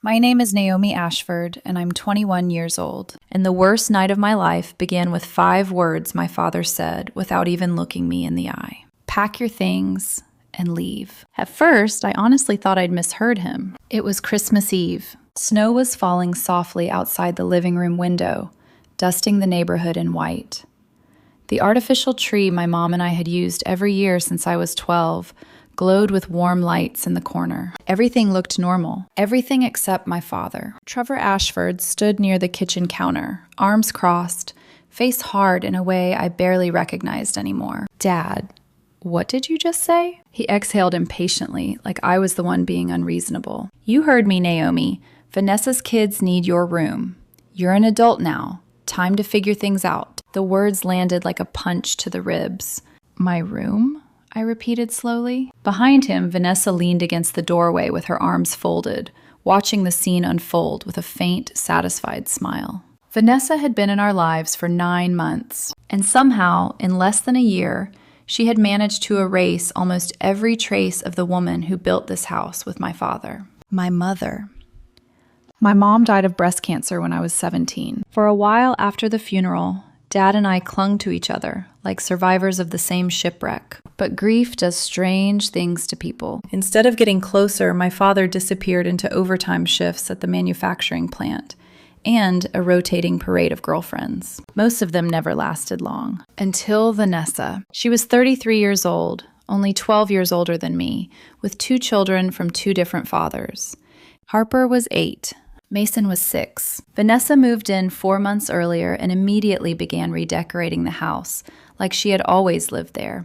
My name is Naomi Ashford, and I'm 21 years old. And the worst night of my life began with 5 words my father said without even looking me in the eye. Pack your things and leave. At first, I honestly thought I'd misheard him. It was Christmas Eve. Snow was falling softly outside the living room window, dusting the neighborhood in white. The artificial tree my mom and I had used every year since I was 12 glowed with warm lights in the corner. Everything looked normal. Everything except my father. Trevor Ashford stood near the kitchen counter, arms crossed, face hard in a way I barely recognized anymore. "Dad, what did you just say?" He exhaled impatiently, like I was the one being unreasonable. "You heard me, Naomi. Vanessa's kids need your room. You're an adult now. Time to figure things out." The words landed like a punch to the ribs. "My room?" I repeated slowly. Behind him, Vanessa leaned against the doorway with her arms folded, watching the scene unfold with a faint, satisfied smile. Vanessa had been in our lives for 9 months, and somehow, in less than a year, she had managed to erase almost every trace of the woman who built this house with my father. My mother. My mom died of breast cancer when I was 17. For a while after the funeral, Dad and I clung to each other, like survivors of the same shipwreck. But grief does strange things to people. Instead of getting closer, my father disappeared into overtime shifts at the manufacturing plant and a rotating parade of girlfriends. Most of them never lasted long. Until Vanessa. She was 33 years old, only 12 years older than me, with 2 children from 2 different fathers. Harper was 8. Mason was 6. Vanessa moved in 4 months earlier and immediately began redecorating the house, like she had always lived there.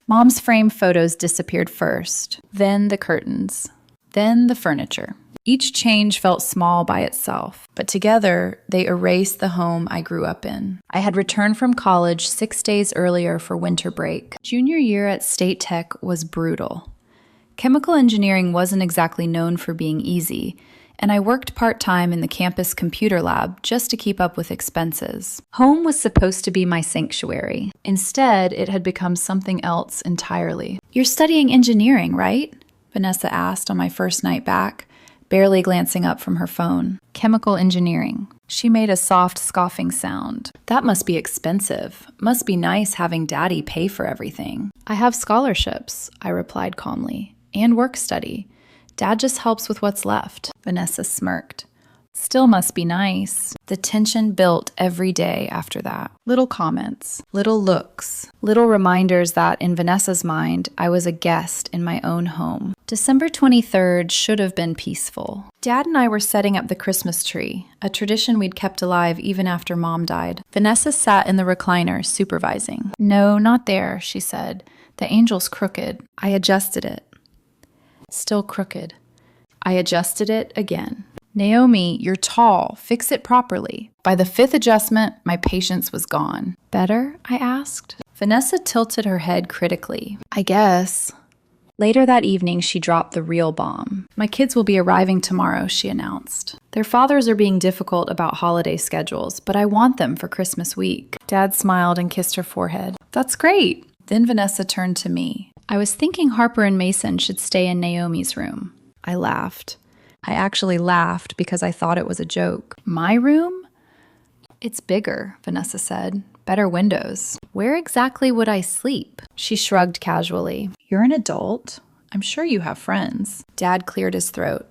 Mom's frame photos disappeared first, then the curtains, then the furniture. Each change felt small by itself, but together they erased the home I grew up in. I had returned from college 6 days earlier for winter break. Junior year at State Tech was brutal. Chemical engineering wasn't exactly known for being easy, and I worked part-time in the campus computer lab just to keep up with expenses. Home was supposed to be my sanctuary. Instead, it had become something else entirely. "You're studying engineering, right?" Vanessa asked on my first night back, barely glancing up from her phone. "Chemical engineering." She made a soft, scoffing sound. "That must be expensive. Must be nice having Daddy pay for everything." "I have scholarships," I replied calmly, "and work study. Dad just helps with what's left." Vanessa smirked. "Still must be nice." The tension built every day after that. Little comments, little looks, little reminders that, in Vanessa's mind, I was a guest in my own home. December 23rd should have been peaceful. Dad and I were setting up the Christmas tree, a tradition we'd kept alive even after Mom died. Vanessa sat in the recliner, supervising. "No, not there," she said. "The angel's crooked." I adjusted it. Still crooked. I adjusted it again. "Naomi, you're tall. Fix it properly." By the 5th adjustment, my patience was gone. "Better?" I asked. Vanessa tilted her head critically. "I guess." Later that evening, she dropped the real bomb. "My kids will be arriving tomorrow," she announced. "Their fathers are being difficult about holiday schedules, but I want them for Christmas week." Dad smiled and kissed her forehead. "That's great." Then Vanessa turned to me. "I was thinking Harper and Mason should stay in Naomi's room." I laughed. I actually laughed because I thought it was a joke. "My room?" "It's bigger," Vanessa said. "Better windows." "Where exactly would I sleep?" She shrugged casually. "You're an adult. I'm sure you have friends." Dad cleared his throat.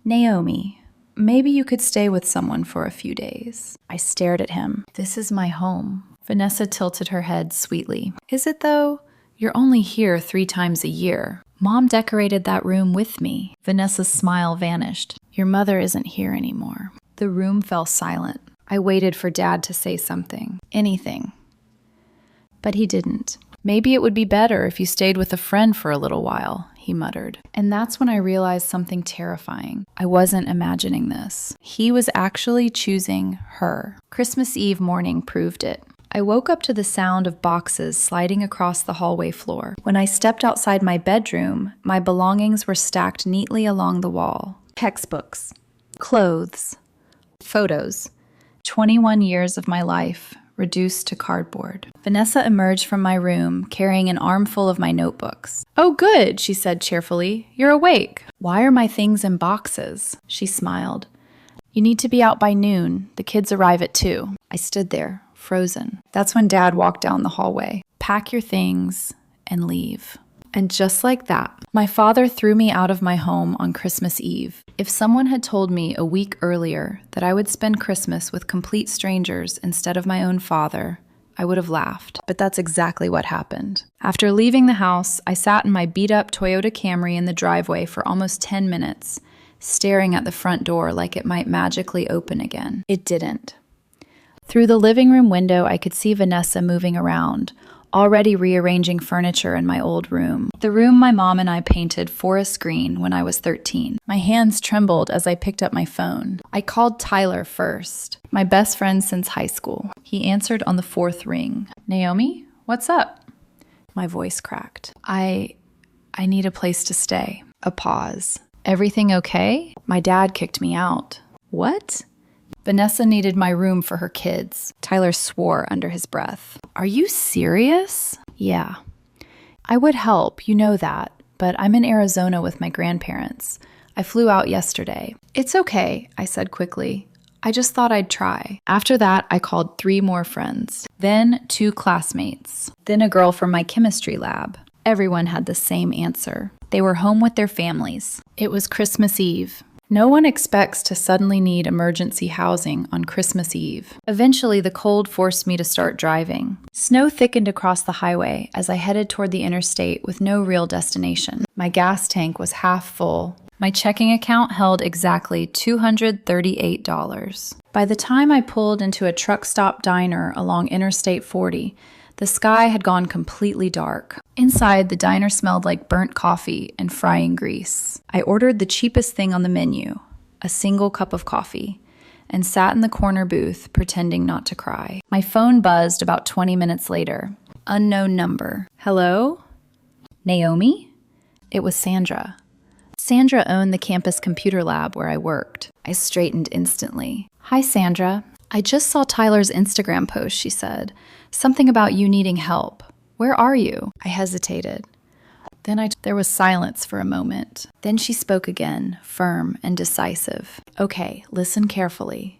"Naomi, maybe you could stay with someone for a few days." I stared at him. "This is my home." Vanessa tilted her head sweetly. "Is it though? You're only here 3 times a year. Mom decorated that room with me." Vanessa's smile vanished. "Your mother isn't here anymore." The room fell silent. I waited for Dad to say something. Anything. But he didn't. "Maybe it would be better if you stayed with a friend for a little while," he muttered. And that's when I realized something terrifying. I wasn't imagining this. He was actually choosing her. Christmas Eve morning proved it. I woke up to the sound of boxes sliding across the hallway floor. When I stepped outside my bedroom, my belongings were stacked neatly along the wall. Textbooks, clothes, photos, 21 years of my life, reduced to cardboard. Vanessa emerged from my room, carrying an armful of my notebooks. "Oh, good," she said cheerfully. "You're awake. Why are my things in boxes?" She smiled. "You need to be out by noon. The kids arrive at 2. I stood there, frozen. That's when Dad walked down the hallway. "Pack your things and leave." And just like that, my father threw me out of my home on Christmas Eve. If someone had told me a week earlier that I would spend Christmas with complete strangers instead of my own father, I would have laughed. But that's exactly what happened. After leaving the house, I sat in my beat-up Toyota Camry in the driveway for almost 10 minutes, staring at the front door like it might magically open again. It didn't. Through the living room window, I could see Vanessa moving around, already rearranging furniture in my old room. The room my mom and I painted forest green when I was 13. My hands trembled as I picked up my phone. I called Tyler first, my best friend since high school. He answered on the 4th ring. "Naomi, what's up?" My voice cracked. I need a place to stay." A pause. "Everything okay? My dad kicked me out." "What?" "Vanessa needed my room for her kids." Tyler swore under his breath. "Are you serious?" "Yeah. I would help, you know that, but I'm in Arizona with my grandparents. I flew out yesterday." "It's okay," I said quickly. "I just thought I'd try." After that, I called 3 more friends, then 2 classmates, then a girl from my chemistry lab. Everyone had the same answer. They were home with their families. It was Christmas Eve. No one expects to suddenly need emergency housing on Christmas Eve. Eventually, the cold forced me to start driving. Snow thickened across the highway as I headed toward the interstate with no real destination. My gas tank was half full. My checking account held exactly $238. By the time I pulled into a truck stop diner along Interstate 40, the sky had gone completely dark. Inside, the diner smelled like burnt coffee and frying grease. I ordered the cheapest thing on the menu, a single cup of coffee, and sat in the corner booth pretending not to cry. My phone buzzed about 20 minutes later. Unknown number. "Hello? Naomi?" It was Sandra. Sandra owned the campus computer lab where I worked. I straightened instantly. "Hi, Sandra. I just saw Tyler's Instagram post," she said. "Something about you needing help. Where are you?" I hesitated. There was silence for a moment. Then she spoke again, firm and decisive. "Okay, listen carefully.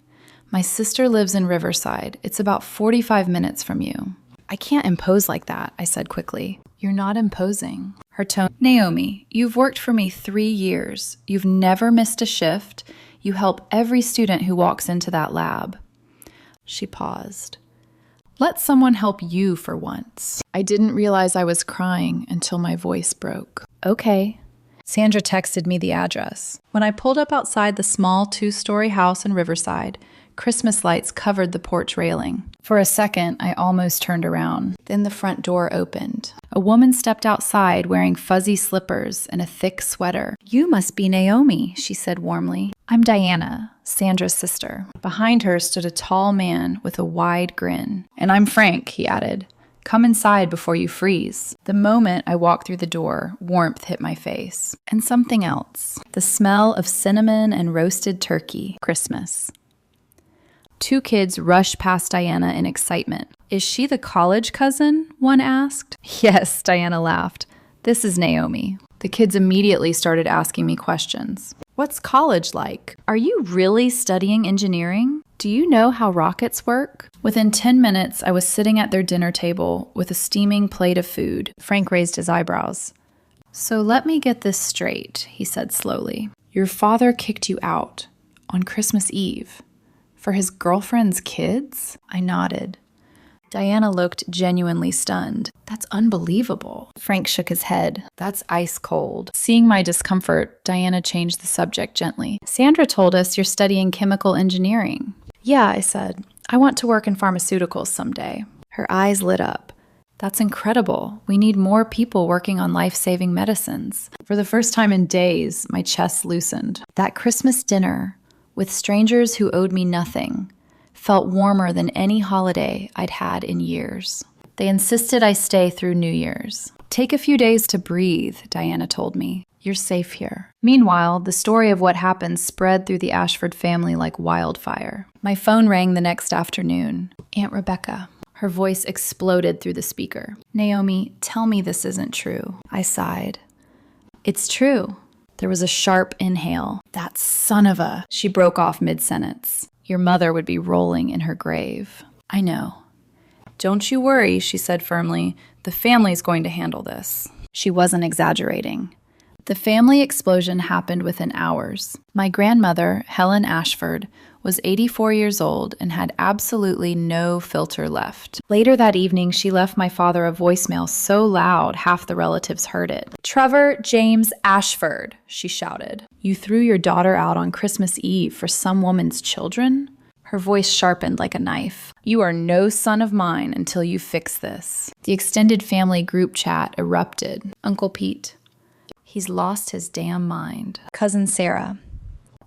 My sister lives in Riverside. It's about 45 minutes from you." "I can't impose like that," I said quickly. "You're not imposing." Her tone. "Naomi, you've worked for me 3 years. You've never missed a shift. You help every student who walks into that lab." She paused. "Let someone help you for once." I didn't realize I was crying until my voice broke. "Okay." Sandra texted me the address. When I pulled up outside the small 2-story house in Riverside, Christmas lights covered the porch railing. For a second, I almost turned around. Then the front door opened. A woman stepped outside wearing fuzzy slippers and a thick sweater. "You must be Naomi," she said warmly. "I'm Diana, Sandra's sister." Behind her stood a tall man with a wide grin. "And I'm Frank," he added. "Come inside before you freeze." The moment I walked through the door, warmth hit my face. And something else. The smell of cinnamon and roasted turkey. Christmas. 2 kids rushed past Diana in excitement. "Is she the college cousin?" one asked. "Yes," Diana laughed. "This is Naomi." The kids immediately started asking me questions. "What's college like? Are you really studying engineering? Do you know how rockets work?" Within 10 minutes, I was sitting at their dinner table with a steaming plate of food. Frank raised his eyebrows. "So let me get this straight," he said slowly. "Your father kicked you out on Christmas Eve for his girlfriend's kids?" I nodded. Diana looked genuinely stunned. "That's unbelievable." Frank shook his head. "That's ice cold." Seeing my discomfort, Diana changed the subject gently. "Sandra told us you're studying chemical engineering." "Yeah," I said. "I want to work in pharmaceuticals someday." Her eyes lit up. "That's incredible. We need more people working on life-saving medicines." For the first time in days, my chest loosened. That Christmas dinner, with strangers who owed me nothing, felt warmer than any holiday I'd had in years. They insisted I stay through New Year's. "Take a few days to breathe," Diana told me. You're safe here. Meanwhile, the story of what happened spread through the Ashford family like wildfire. My phone rang the next afternoon. Aunt Rebecca. Her voice exploded through the speaker. Naomi, tell me this isn't true. I sighed. It's true. There was a sharp inhale. That son of a... She broke off mid-sentence. Your mother would be rolling in her grave. I know. Don't you worry, she said firmly. The family's going to handle this. She wasn't exaggerating. The family explosion happened within hours. My grandmother, Helen Ashford, was 84 years old and had absolutely no filter left. Later that evening, she left my father a voicemail so loud half the relatives heard it. Trevor James Ashford, she shouted. You threw your daughter out on Christmas Eve for some woman's children? Her voice sharpened like a knife. You are no son of mine until you fix this. The extended family group chat erupted. Uncle Pete. He's lost his damn mind. Cousin Sarah.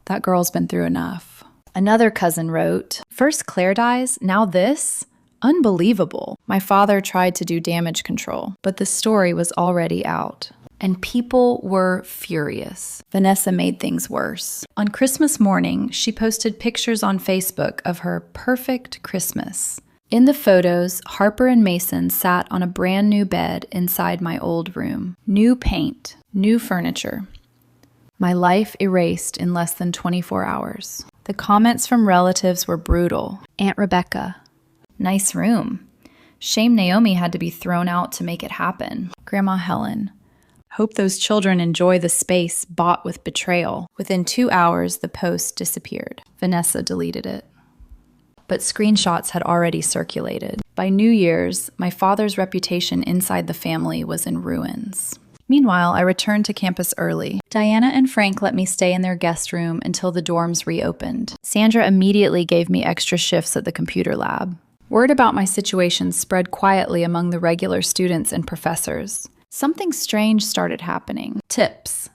That girl's been through enough. Another cousin wrote, first Claire dies, now this? Unbelievable. My father tried to do damage control, but the story was already out. And people were furious. Vanessa made things worse. On Christmas morning, she posted pictures on Facebook of her perfect Christmas. In the photos, Harper and Mason sat on a brand new bed inside my old room. New paint, new furniture. My life erased in less than 24 hours. The comments from relatives were brutal. Aunt Rebecca. Nice room. Shame Naomi had to be thrown out to make it happen. Grandma Helen. Hope those children enjoy the space bought with betrayal. Within 2 hours, the post disappeared. Vanessa deleted it. But screenshots had already circulated. By New Year's, my father's reputation inside the family was in ruins. Meanwhile, I returned to campus early. Diana and Frank let me stay in their guest room until the dorms reopened. Sandra immediately gave me extra shifts at the computer lab. Word about my situation spread quietly among the regular students and professors. Something strange started happening. Tips.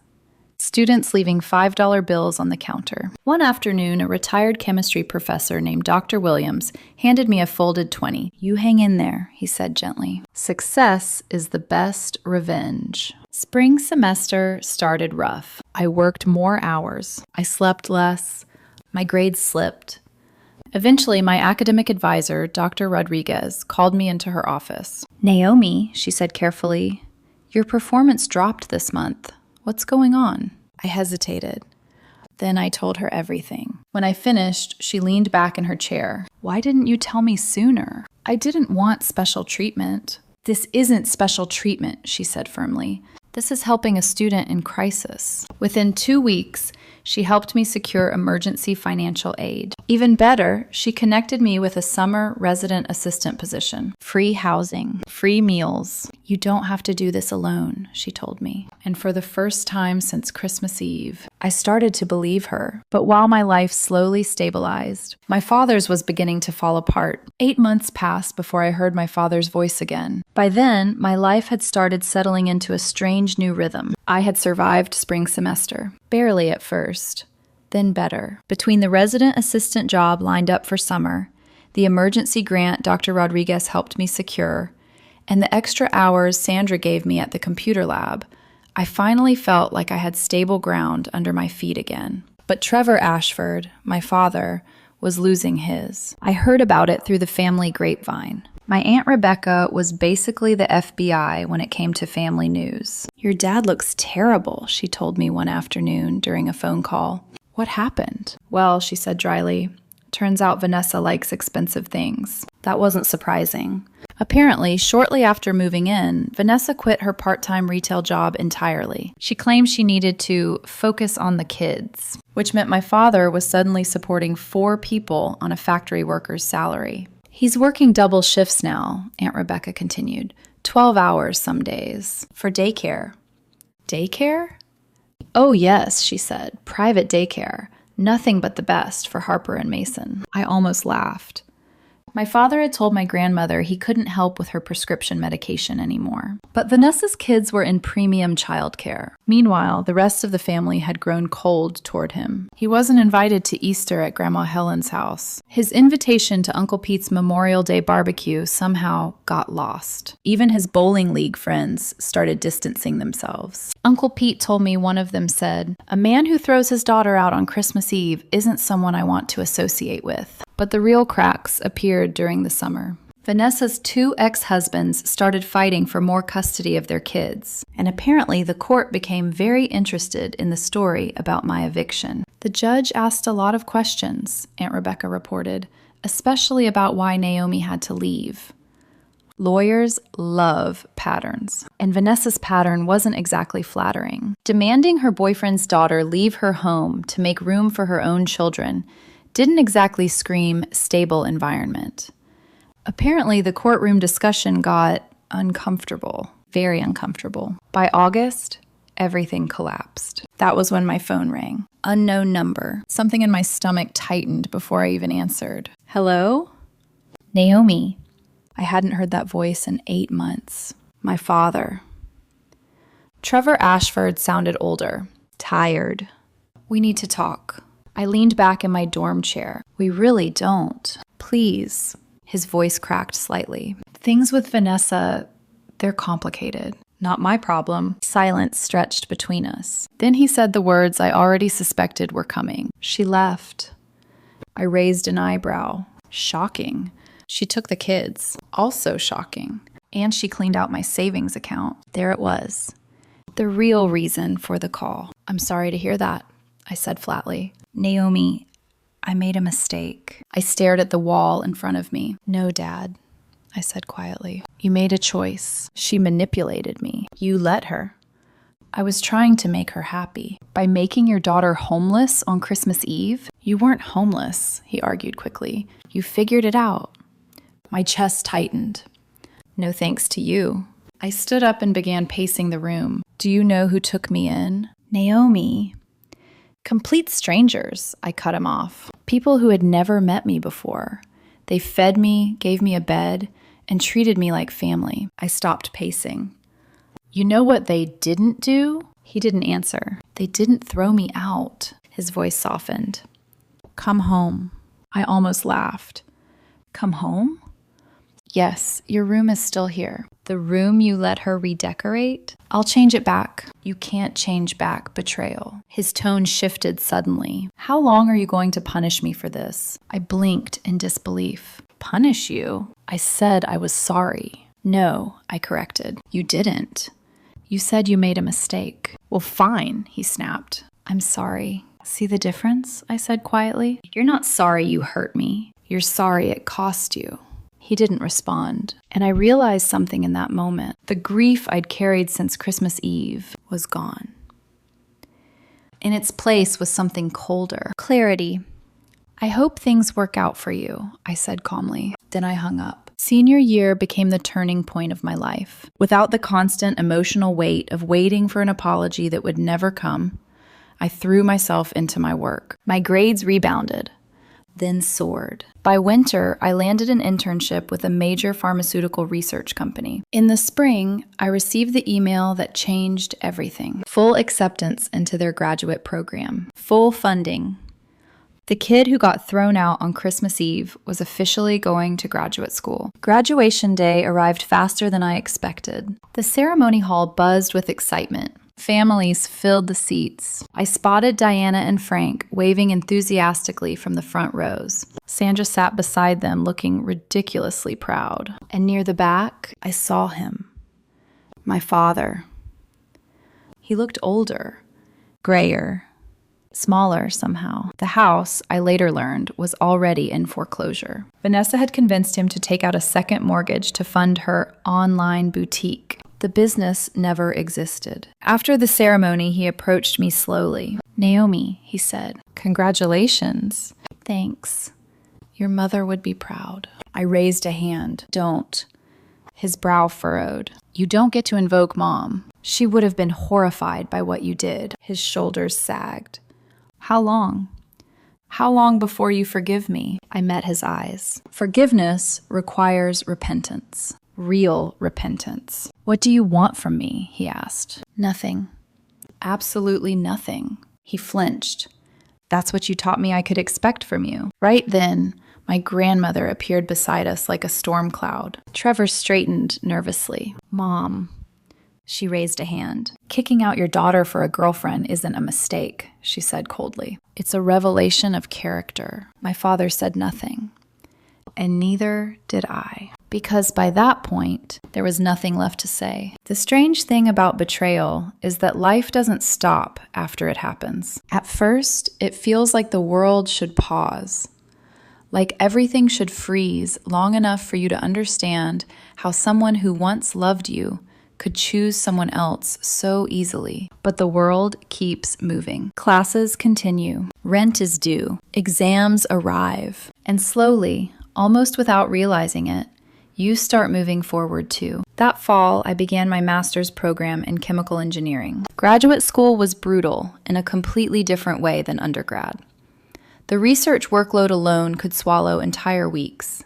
Students leaving $5 bills on the counter. One afternoon, a retired chemistry professor named Dr. Williams handed me a folded 20. You hang in there, he said gently. Success is the best revenge. Spring semester started rough. I worked more hours. I slept less. My grades slipped. Eventually, my academic advisor, Dr. Rodriguez, called me into her office. Naomi, she said carefully, your performance dropped this month. What's going on? I hesitated. Then I told her everything. When I finished, she leaned back in her chair. Why didn't you tell me sooner? I didn't want special treatment. This isn't special treatment, she said firmly. This is helping a student in crisis. Within 2 weeks, she helped me secure emergency financial aid. Even better, she connected me with a summer resident assistant position. Free housing, free meals. You don't have to do this alone, she told me. And for the first time since Christmas Eve, I started to believe her. But while my life slowly stabilized, my father's was beginning to fall apart. 8 months passed before I heard my father's voice again. By then, my life had started settling into a strange new rhythm. I had survived spring semester. Barely at first, then better. Between the resident assistant job lined up for summer, the emergency grant Dr. Rodriguez helped me secure, and the extra hours Sandra gave me at the computer lab, I finally felt like I had stable ground under my feet again. But Trevor Ashford, my father, was losing his. I heard about it through the family grapevine. My Aunt Rebecca was basically the FBI when it came to family news. Your dad looks terrible, she told me one afternoon during a phone call. What happened? Well, she said dryly, turns out Vanessa likes expensive things. That wasn't surprising. Apparently, shortly after moving in, Vanessa quit her part-time retail job entirely. She claimed she needed to focus on the kids, which meant my father was suddenly supporting 4 people on a factory worker's salary. He's working double shifts now, Aunt Rebecca continued. 12 hours some days. For daycare. Daycare? Oh yes, she said. Private daycare. Nothing but the best for Harper and Mason. I almost laughed. My father had told my grandmother he couldn't help with her prescription medication anymore. But Vanessa's kids were in premium childcare. Meanwhile, the rest of the family had grown cold toward him. He wasn't invited to Easter at Grandma Helen's house. His invitation to Uncle Pete's Memorial Day barbecue somehow got lost. Even his bowling league friends started distancing themselves. Uncle Pete told me one of them said, "A man who throws his daughter out on Christmas Eve isn't someone I want to associate with." But the real cracks appeared during the summer. Vanessa's 2 ex-husbands started fighting for more custody of their kids, and apparently the court became very interested in the story about my eviction. The judge asked a lot of questions, Aunt Rebecca reported, especially about why Naomi had to leave. Lawyers love patterns, and Vanessa's pattern wasn't exactly flattering. Demanding her boyfriend's daughter leave her home to make room for her own children didn't exactly scream stable environment. Apparently, the courtroom discussion got uncomfortable, very uncomfortable. By August, everything collapsed. That was when my phone rang. Unknown number. Something in my stomach tightened before I even answered. Hello? Naomi. I hadn't heard that voice in 8 months. My father. Trevor Ashford sounded older, tired. We need to talk. I leaned back in my dorm chair. We really don't. Please. His voice cracked slightly. Things with Vanessa, they're complicated. Not my problem. Silence stretched between us. Then he said the words I already suspected were coming. She left. I raised an eyebrow. Shocking. She took the kids. Also shocking. And she cleaned out my savings account. There it was. The real reason for the call. I'm sorry to hear that, I said flatly. Naomi, I made a mistake. I stared at the wall in front of me. No, Dad, I said quietly. You made a choice. She manipulated me. You let her. I was trying to make her happy. By making your daughter homeless on Christmas Eve? You weren't homeless, he argued quickly. You figured it out. My chest tightened. No thanks to you. I stood up and began pacing the room. Do you know who took me in? Naomi. Complete strangers, I cut him off. People who had never met me before. They fed me, gave me a bed, and treated me like family. I stopped pacing. You know what they didn't do? He didn't answer. They didn't throw me out. His voice softened. Come home. I almost laughed. Come home? Yes, your room is still here. The room you let her redecorate? I'll change it back. You can't change back betrayal. His tone shifted suddenly. How long are you going to punish me for this? I blinked in disbelief. Punish you? I said I was sorry. No, I corrected. You didn't. You said you made a mistake. Well, fine, he snapped. I'm sorry. See the difference? I said quietly. You're not sorry you hurt me. You're sorry it cost you. He didn't respond, and I realized something in that moment. The grief I'd carried since Christmas Eve was gone. In its place was something colder. Clarity. I hope things work out for you, I said calmly. Then I hung up. Senior year became the turning point of my life. Without the constant emotional weight of waiting for an apology that would never come, I threw myself into my work. My grades rebounded, then soared. By winter, I landed an internship with a major pharmaceutical research company. In the spring, I received the email that changed everything. Full acceptance into their graduate program. Full funding. The kid who got thrown out on Christmas Eve was officially going to graduate school. Graduation day arrived faster than I expected. The ceremony hall buzzed with excitement. Families filled the seats. I spotted Diana and Frank waving enthusiastically from the front rows. Sandra sat beside them looking ridiculously proud. And near the back, I saw him. My father. He looked older, grayer, smaller somehow. The house, I later learned, was already in foreclosure. Vanessa had convinced him to take out a second mortgage to fund her online boutique. The business never existed. After the ceremony, he approached me slowly. Naomi, he said, congratulations. Thanks. Your mother would be proud. I raised a hand. Don't. His brow furrowed. You don't get to invoke Mom. She would have been horrified by what you did. His shoulders sagged. How long? How long before you forgive me? I met his eyes. Forgiveness requires repentance. Real repentance. What do you want from me? He asked. Nothing. Absolutely nothing. He flinched. That's what you taught me I could expect from you. Right then, my grandmother appeared beside us like a storm cloud. Trevor straightened nervously. Mom. She raised a hand. Kicking out your daughter for a girlfriend isn't a mistake, she said coldly. It's a revelation of character. My father said nothing. And neither did I. Because by that point, there was nothing left to say. The strange thing about betrayal is that life doesn't stop after it happens. At first, it feels like the world should pause. Like everything should freeze long enough for you to understand how someone who once loved you could choose someone else so easily. But the world keeps moving. Classes continue. Rent is due. Exams arrive. And slowly, almost without realizing it, you start moving forward too. That fall, I began my master's program in chemical engineering. Graduate school was brutal in a completely different way than undergrad. The research workload alone could swallow entire weeks.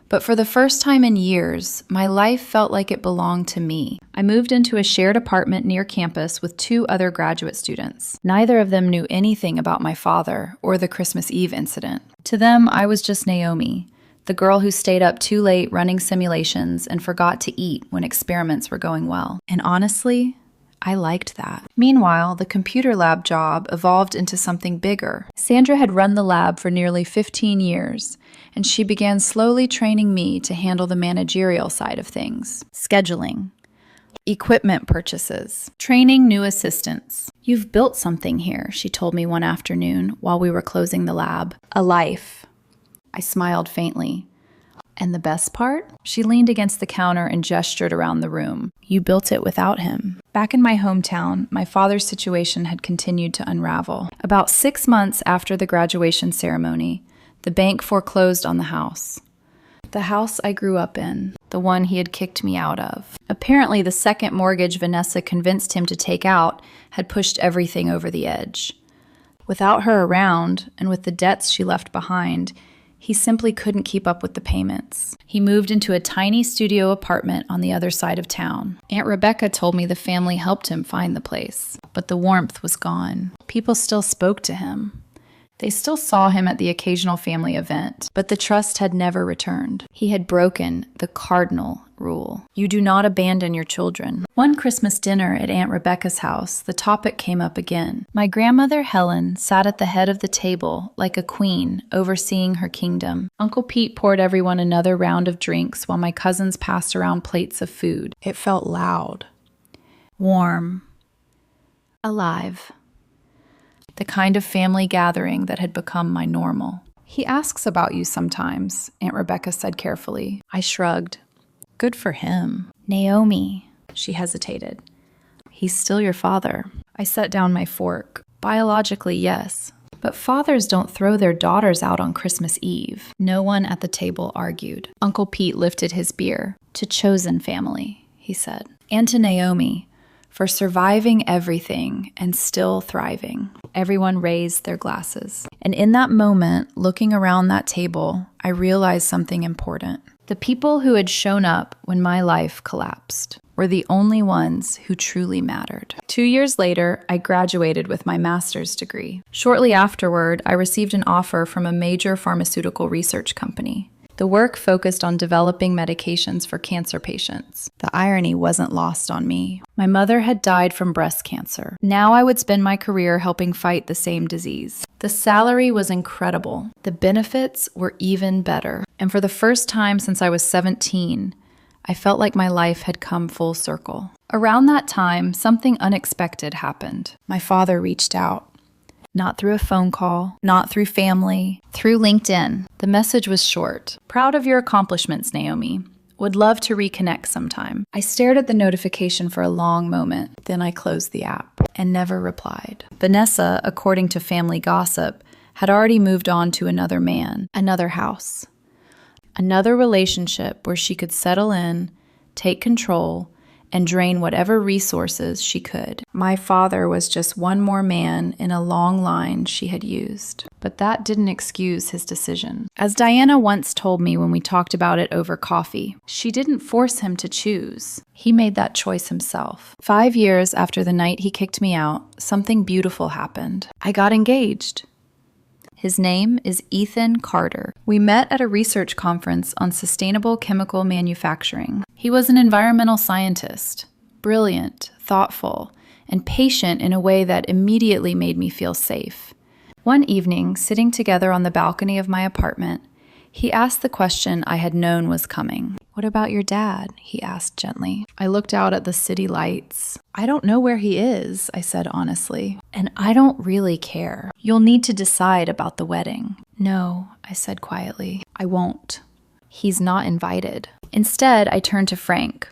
But for the first time in years, my life felt like it belonged to me. I moved into a shared apartment near campus with 2 other graduate students. Neither of them knew anything about my father or the Christmas Eve incident. To them, I was just Naomi, the girl who stayed up too late running simulations and forgot to eat when experiments were going well. And honestly, I liked that. Meanwhile, the computer lab job evolved into something bigger. Sandra had run the lab for nearly 15 years, and she began slowly training me to handle the managerial side of things. Scheduling, equipment purchases, training new assistants. You've built something here, she told me one afternoon while we were closing the lab. A life. I smiled faintly. And the best part? She leaned against the counter and gestured around the room. You built it without him. Back in my hometown, my father's situation had continued to unravel. About 6 months after the graduation ceremony, the bank foreclosed on the house. The house I grew up in, the one he had kicked me out of. Apparently, the second mortgage Vanessa convinced him to take out had pushed everything over the edge. Without her around, and with the debts she left behind, he simply couldn't keep up with the payments. He moved into a tiny studio apartment on the other side of town. Aunt Rebecca told me the family helped him find the place, but the warmth was gone. People still spoke to him. They still saw him at the occasional family event, but the trust had never returned. He had broken the cardinal rule. You do not abandon your children. One Christmas dinner at Aunt Rebecca's house, the topic came up again. My grandmother Helen sat at the head of the table like a queen, overseeing her kingdom. Uncle Pete poured everyone another round of drinks while my cousins passed around plates of food. It felt loud, warm, alive. The kind of family gathering that had become my normal. He asks about you sometimes, Aunt Rebecca said carefully. I shrugged. Good for him. Naomi, she hesitated. He's still your father. I set down my fork. Biologically, yes. But fathers don't throw their daughters out on Christmas Eve. No one at the table argued. Uncle Pete lifted his beer. To chosen family, he said. And to Naomi, for surviving everything and still thriving. Everyone raised their glasses. And in that moment, looking around that table, I realized something important. The people who had shown up when my life collapsed were the only ones who truly mattered. 2 years later, I graduated with my master's degree. Shortly afterward, I received an offer from a major pharmaceutical research company. The work focused on developing medications for cancer patients. The irony wasn't lost on me. My mother had died from breast cancer. Now I would spend my career helping fight the same disease. The salary was incredible. The benefits were even better. And for the first time since I was 17, I felt like my life had come full circle. Around that time, something unexpected happened. My father reached out. Not through a phone call, not through family, through LinkedIn. The message was short. Proud of your accomplishments, Naomi. Would love to reconnect sometime. I stared at the notification for a long moment. Then I closed the app and never replied. Vanessa, according to family gossip, had already moved on to another man, another house, another relationship where she could settle in, take control, and drain whatever resources she could. My father was just one more man in a long line she had used. But that didn't excuse his decision. As Diana once told me when we talked about it over coffee, she didn't force him to choose. He made that choice himself. 5 years after the night he kicked me out, something beautiful happened. I got engaged. His name is Ethan Carter. We met at a research conference on sustainable chemical manufacturing. He was an environmental scientist, brilliant, thoughtful, and patient in a way that immediately made me feel safe. One evening, sitting together on the balcony of my apartment, he asked the question I had known was coming. "What about your dad?" he asked gently. I looked out at the city lights. "I don't know where he is," I said honestly. "And I don't really care. You'll need to decide about the wedding." "No," I said quietly. "I won't. He's not invited." Instead, I turned to Frank,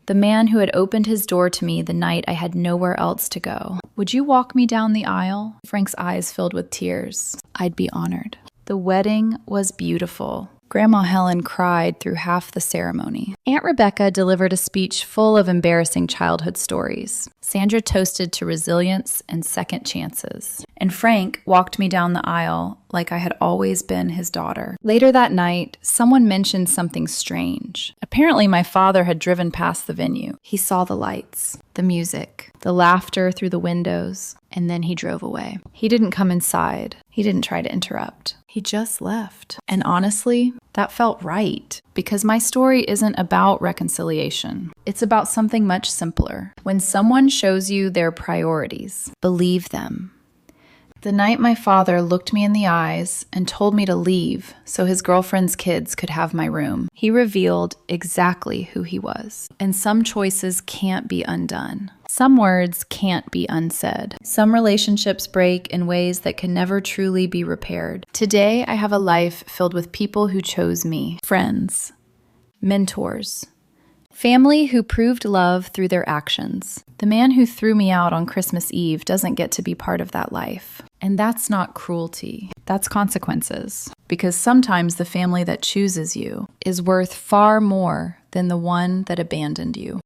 the man who had opened his door to me the night I had nowhere else to go. "Would you walk me down the aisle?" Frank's eyes filled with tears. "I'd be honored." The wedding was beautiful. Grandma Helen cried through half the ceremony. Aunt Rebecca delivered a speech full of embarrassing childhood stories. Sandra toasted to resilience and second chances. And Frank walked me down the aisle like I had always been his daughter. Later that night, someone mentioned something strange. Apparently, my father had driven past the venue. He saw the lights, the music, the laughter through the windows, and then he drove away. He didn't come inside. He didn't try to interrupt. He just left. And honestly, that felt right, because my story isn't about reconciliation. It's about something much simpler. When someone shows you their priorities, believe them. The night my father looked me in the eyes and told me to leave so his girlfriend's kids could have my room, he revealed exactly who he was. And some choices can't be undone. Some words can't be unsaid. Some relationships break in ways that can never truly be repaired. Today, I have a life filled with people who chose me. Friends, mentors, family who proved love through their actions. The man who threw me out on Christmas Eve doesn't get to be part of that life. And that's not cruelty. That's consequences. Because sometimes the family that chooses you is worth far more than the one that abandoned you.